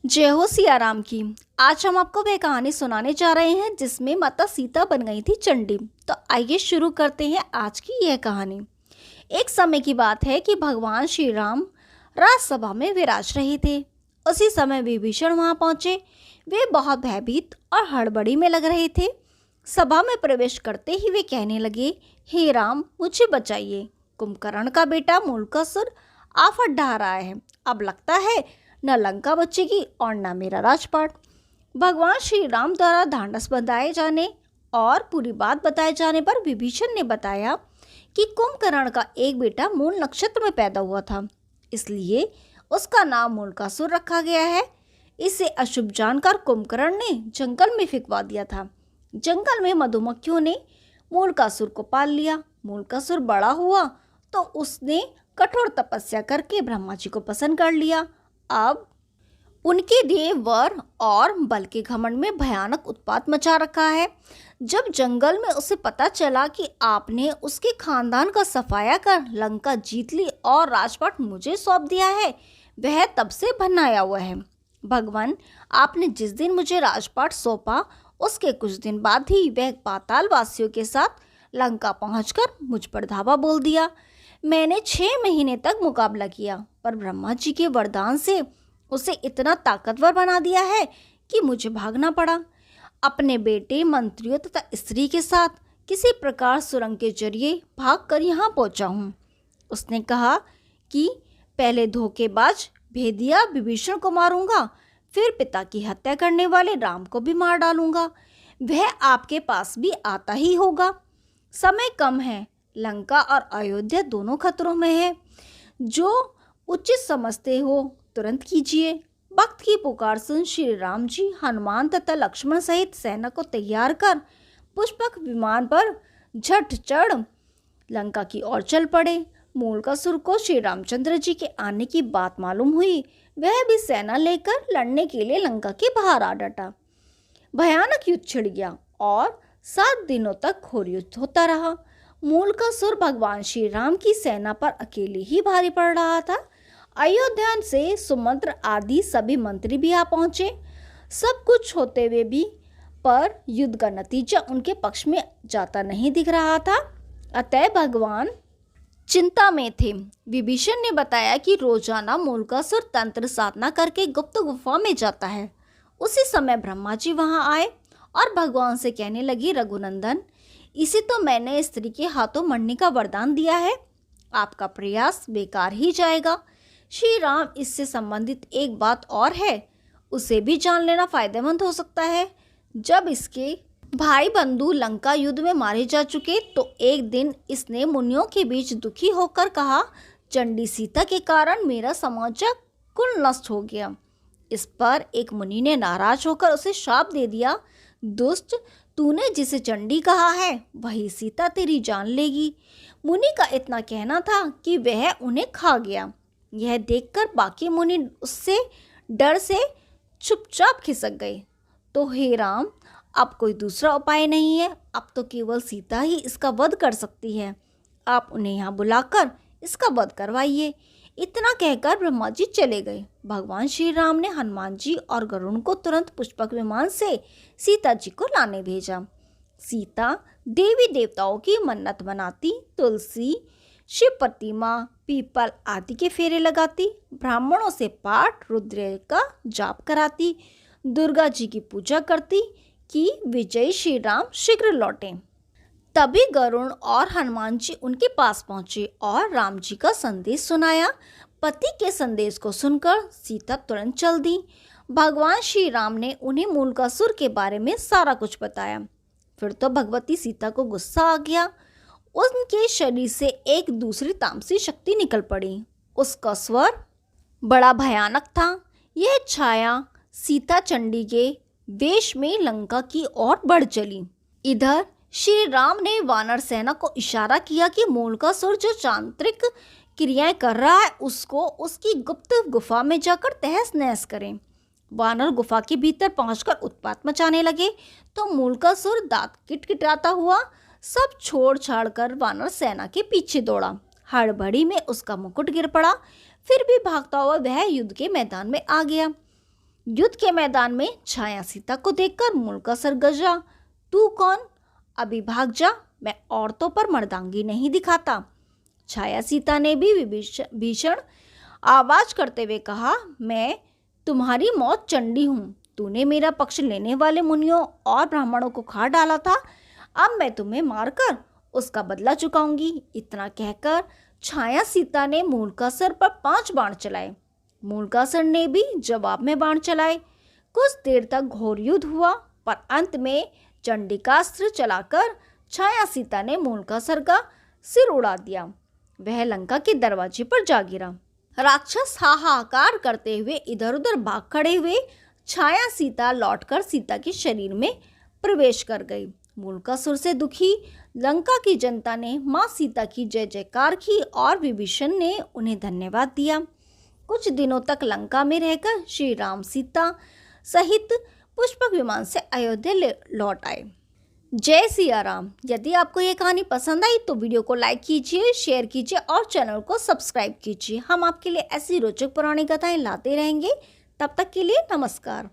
जय हो सिया राम की। आज हम आपको वह कहानी सुनाने जा रहे हैं जिसमें माता सीता बन गई थी चंडी। तो आइए शुरू करते हैं आज की यह कहानी। एक समय की बात है कि भगवान श्री राम राजसभा में विराज रहे थे। उसी समय विभीषण वहां पहुंचे। वे बहुत भयभीत और हड़बड़ी में लग रहे थे। सभा में प्रवेश करते ही वे कहने लगे, हे राम, मुझे बचाइए। कुंभकर्ण का बेटा मूलकासुर आफत ढा रहा है। अब लगता है न लंका बचेगी और न मेरा राजपाट। भगवान श्री राम द्वारा ढांढस बंधाए जाने और पूरी बात बताए जाने पर विभीषण ने बताया कि कुंभकर्ण का एक बेटा मूल नक्षत्र में पैदा हुआ था, इसलिए उसका नाम मूलकासुर रखा गया है। इसे अशुभ जानकर कुंभकर्ण ने जंगल में फेंकवा दिया था। जंगल में मधुमक्खियों ने मूलकासुर को पाल लिया। मूलकासुर बड़ा हुआ तो उसने कठोर तपस्या करके ब्रह्मा जी को पसंद कर लिया। अब उनके दिए वर और बल के घमंड में भयानक उत्पात मचा रखा है। जब जंगल में उसे पता चला कि आपने उसके खानदान का सफाया कर लंका जीत ली और राजपाट मुझे सौंप दिया है, वह तब से भन्नाया हुआ है। भगवान, आपने जिस दिन मुझे राजपाट सौंपा उसके कुछ दिन बाद ही वह पाताल वासियों के साथ लंका पहुंचकर मुझ पर धावा बोल दिया। मैंने 6 महीने तक मुकाबला किया, पर ब्रह्मा जी के वरदान से उसे इतना ताकतवर बना दिया है कि मुझे भागना पड़ा। अपने बेटे, मंत्रियों तथा स्त्री के साथ किसी प्रकार सुरंग के जरिए भागकर यहाँ पहुँचा हूँ। उसने कहा कि पहले धोखेबाज भेदिया विभीषण को मारूंगा, फिर पिता की हत्या करने वाले राम को भी मार डालूंगा। वह आपके पास भी आता ही होगा। समय कम है, लंका और अयोध्या दोनों खतरों में है। जो उचित समझते हो तुरंत कीजिए। भक्त की पुकार सुन श्री राम जी हनुमान तथा लक्ष्मण सहित सेना को तैयार कर पुष्पक विमान पर झट चढ़ लंका की ओर चल पड़े। मूलकासुर को श्री रामचंद्र जी के आने की बात मालूम हुई। वह भी सेना लेकर लड़ने के लिए लंका के बाहर आ डटा। भयानक युद्ध छिड़ गया और 7 दिनों तक घोर युद्ध होता रहा। मूलकासुर भगवान श्री राम की सेना पर अकेले ही भारी पड़ रहा था। अयोध्या से सुमंत्र आदि सभी मंत्री भी आ पहुंचे। सब कुछ होते हुए भी पर युद्ध का नतीजा उनके पक्ष में जाता नहीं दिख रहा था। अतः भगवान चिंता में थे। विभीषण ने बताया कि रोजाना मूलकासुर तंत्र साधना करके गुप्त गुफा में जाता है। उसी समय ब्रह्मा जी वहां आए और भगवान से कहने लगी, रघुनंदन, इसे तो मैंने स्त्री के हाथों मरने का वरदान दिया है, आपका प्रयास बेकार ही जाएगा। श्री राम, इससे संबंधित एक बात और है, उसे भी जान लेना फायदेमंद हो सकता है। जब इसके भाई बंधु लंका युद्ध में मारे जा चुके तो एक दिन इसने मुनियों के बीच दुखी होकर कहा, चंडी सीता के कारण मेरा समूचा कुल नष्ट हो गया। इस पर एक मुनि ने नाराज होकर उसे श्राप दे दिया, दुष्ट, तूने जिसे चंडी कहा है वही सीता तेरी जान लेगी। मुनि का इतना कहना था कि वह उन्हें खा गया। यह देखकर बाकी मुनि उससे डर से चुपचाप खिसक गए। तो हे राम, अब कोई दूसरा उपाय नहीं है, अब तो केवल सीता ही इसका वध कर सकती है। आप उन्हें यहाँ बुलाकर इसका वध करवाइए। इतना कहकर ब्रह्मा जी चले गए। भगवान श्री राम ने हनुमान जी और गरुण को तुरंत पुष्पक विमान से सीता जी को लाने भेजा। सीता देवी देवताओं की मन्नत मनाती, तुलसी, शिव प्रतिमा, पीपल आदि के फेरे लगाती, ब्राह्मणों से पाठ रुद्र का जाप कराती, दुर्गा जी की पूजा करती कि विजयी श्री राम शीघ्र लौटें। तभी गरुण और हनुमान जी उनके पास पहुंचे और राम जी का संदेश सुनाया। पति के संदेश को सुनकर सीता तुरंत चल दी। भगवान श्री राम ने उन्हें मूलकासुर के बारे में सारा कुछ बताया। फिर तो भगवती सीता को गुस्सा आ गया। उनके शरीर से एक दूसरी तामसी शक्ति निकल पड़ी। उसका स्वर बड़ा भयानक था। यह छाया सीता चंडी के वेश में लंका की ओर बढ़ चली। इधर श्री राम ने वानर सेना को इशारा किया कि मूलकासुर जो तांत्रिक क्रियाएं कर रहा है उसको उसकी गुप्त गुफा में जाकर तहस नहस करें। वानर गुफा के भीतर पहुंचकर उत्पात मचाने लगे तो मूलकासुर दांत किटकिटाता हुआ सब छोड़ छाड़ कर वानर सेना के पीछे दौड़ा। हड़बड़ी में उसका मुकुट गिर पड़ा। फिर भी भागता हुआ वह युद्ध के मैदान में आ गया। युद्ध के मैदान में छाया सीता को देखकर मूलकासुर गरजा, तू कौन? अभी भाग जा, मैं औरतों पर मर्दांगी नहीं दिखाता। छाया सीता ने भी भीषण आवाज करते हुए कहा, मैं तुम्हारी मौत चंडी हूँ। तूने मेरा पक्ष लेने वाले मुनियों और ब्राह्मणों को खा डाला था, अब मैं तुम्हें मारकर उसका बदला चुकाऊंगी। इतना कहकर छाया सीता ने मूलकासुर पर 5 बाण चलाए। मूलकासुर ने भी जवाब में बाण चलाए। कुछ देर तक घोर युद्ध हुआ, पर अंत में चंडिकास्त्र चलाकर छाया सीता ने मूलकासुर का सिर उड़ा दिया। वह लंका के दरवाजे पर जा गिरा। राक्षस हाहाकार करते हुए इधर उधर भाग खड़े हुए। छाया सीता लौटकर सीता के शरीर में प्रवेश कर गई। मूलकासुर से दुखी लंका की जनता ने माँ सीता की जय जयकार की और विभीषण ने उन्हें धन्यवाद दिया। कुछ दिनों तक लंका में रहकर श्री राम सीता सहित पुष्पक विमान से अयोध्या लौट आए। जय सिया राम। यदि आपको ये कहानी पसंद आई तो वीडियो को लाइक कीजिए, शेयर कीजिए और चैनल को सब्सक्राइब कीजिए। हम आपके लिए ऐसी रोचक पुरानी कथाएं लाते रहेंगे। तब तक के लिए नमस्कार।